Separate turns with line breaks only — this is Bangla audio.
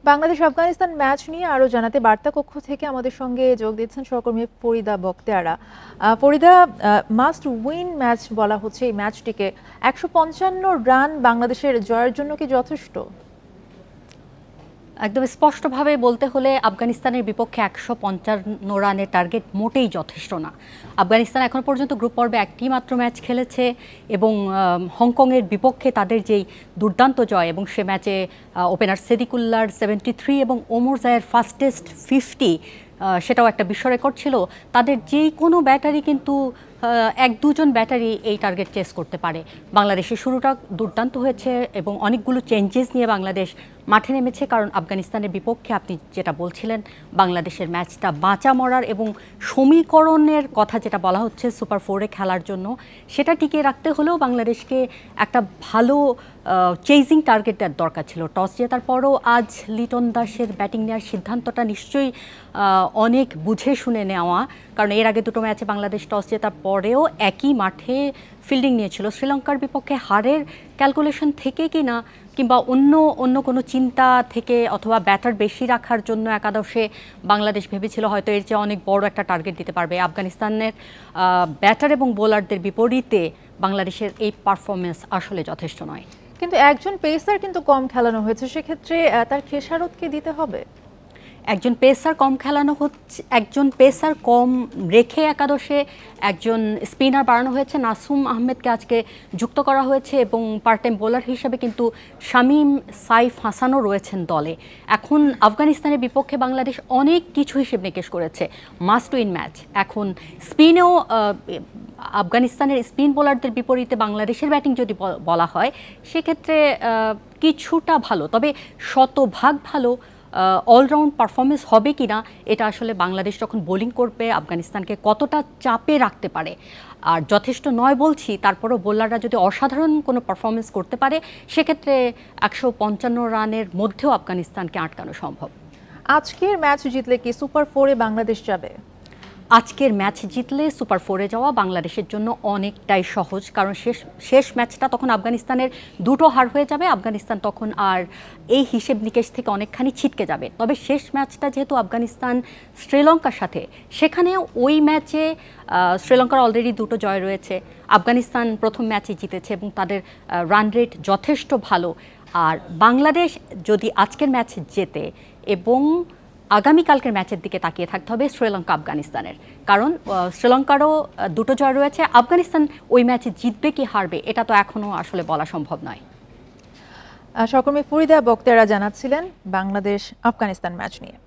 বাংলাদেশ আফগানিস্তান ম্যাচ নিয়ে আরো জানাতে বার্তা কক্ষ থেকে আমাদের সঙ্গে যোগ দিচ্ছেন সহকর্মী Farida Bakhtiyara. Farida, must win match বলা হচ্ছে এই ম্যাচটিকে। 155 রান বাংলাদেশের জয়ের জন্য কি যথেষ্ট?
একদম স্পষ্টভাবে বলতে হলে আফগানিস্তানের বিপক্ষে 155 রানের টার্গেট মোটেই যথেষ্ট না। আফগানিস্তান এখন পর্যন্ত গ্রুপ পর্বে একটি মাত্র ম্যাচ খেলেছে এবং হংকংয়ের বিপক্ষে তাদের যেই দুর্দান্ত জয় এবং সে ম্যাচে ওপেনার সেদিকুল্লার 73 এবং ওমর জায়ের ফাস্টেস্ট 50 সেটাও একটা বিশ্ব রেকর্ড ছিল। তাদের যে কোনো ব্যাটারি কিন্তু এক দুজন ব্যাটারি এই টার্গেট চেস করতে পারে। বাংলাদেশের শুরুটা দুর্দান্ত হয়েছে এবং অনেকগুলো চেঞ্জেস নিয়ে বাংলাদেশ মাঠে নেমেছে, কারণ আফগানিস্তানের বিপক্ষে আপনি যেটা বলছিলেন বাংলাদেশের ম্যাচটা বাঁচা মরার এবং সমীকরণের কথা যেটা বলা হচ্ছে সুপার 4-এ খেলার জন্য, সেটা টিকিয়ে রাখতে হলেও বাংলাদেশকে একটা ভালো চেজিং টার্গেট দেওয়ার দরকার ছিল। টস জেতার পরও আজ লিটন দাসের ব্যাটিং নেওয়ার সিদ্ধান্তটা নিশ্চয়ই অনেক বুঝে শুনে নেওয়া, কারণ এর আগে দুটো ম্যাচে বাংলাদেশ টস জেতার পরেও একই মাঠে ফিল্ডিং নিয়েছিল। শ্রীলঙ্কার বিপক্ষে হারের ক্যালকুলেশন থেকে কিনা কিংবা অন্য কোনো চিন্তা থেকে অথবা ব্যাটার বেশি রাখার জন্য একাদশে বাংলাদেশ ভেবেছিল হয়তো এর চেয়ে অনেক বড় একটা টার্গেট দিতে পারবে। আফগানিস্তানের ব্যাটার এবং বোলারদের বিপরীতে বাংলাদেশের এই পারফরমেন্স আসলে যথেষ্ট নয়।
কিন্তু একজন পেসার কিন্তু কম খেলানো হয়েছে, সেক্ষেত্রে তার খেসারত কি দিতে হবে?
একজন পেসার কম খেলানো হচ্ছে, একজন পেসার কম রেখে একাদশে একজন স্পিনার বাড়ানো হয়েছে। নাসুম আহমেদকে আজকে যুক্ত করা হয়েছে এবং পার্ট টাইম বোলার হিসেবে কিন্তু শামীম সাইফ হাসানও রয়েছেন দলে। এখন আফগানিস্তানের বিপক্ষে বাংলাদেশ অনেক কিছু হিসেব নিকেশ করেছে, মাস্ট উইন ম্যাচ। এখন স্পিনেও আফগানিস্তানের স্পিন বোলারদের বিপরীতে বাংলাদেশের ব্যাটিং যদি বলা হয় সেক্ষেত্রে কিছুটা ভালো, তবে শতভাগ ভালো অলরাউন্ড পারফরমেন্স হবে কিনা এটা আসলে বাংলাদেশ যখন বোলিং করবে আফগানিস্তানকে কতটা চাপে রাখতে পারে। আর যথেষ্ট নয় বলছি, তারপরও বোলাররা যদি অসাধারণ কোনো পারফরমেন্স করতে পারে সেক্ষেত্রে 155 রানের মধ্যেও আফগানিস্তানকে আটকানো সম্ভব।
আজকের ম্যাচ জিতলে কি সুপার 4-এ বাংলাদেশ যাবে?
আজকের ম্যাচ জিতলে সুপার 4-এ যাওয়া বাংলাদেশের জন্য অনেকটাই সহজ, কারণ শেষ ম্যাচটা তখন আফগানিস্তানের দুটো হার হয়ে যাবে। আফগানিস্তান তখন আর এই হিসেব নিকেশ থেকে অনেকখানি ছিটকে যাবে। তবে শেষ ম্যাচটা যেহেতু আফগানিস্তান শ্রীলঙ্কার সাথে, সেখানে ওই ম্যাচে শ্রীলঙ্কার অলরেডি দুটো জয় রয়েছে। আফগানিস্তান প্রথম ম্যাচে জিতেছে এবং তাদের রান রেট যথেষ্ট ভালো। আর বাংলাদেশ যদি আজকের ম্যাচ জেতে এবং আগামীকালকের ম্যাচের দিকে তাকিয়ে থাকতে হবে শ্রীলঙ্কা আফগানিস্তানের, কারণ শ্রীলঙ্কারও দুটো জয় রয়েছে। আফগানিস্তান ওই ম্যাচে জিতবে কি হারবে এটা তো এখনও আসলে বলা সম্ভব নয়।
সহকর্মী ফরিদা বক্তেয়ারা জানাচ্ছিলেন বাংলাদেশ আফগানিস্তান ম্যাচ নিয়ে।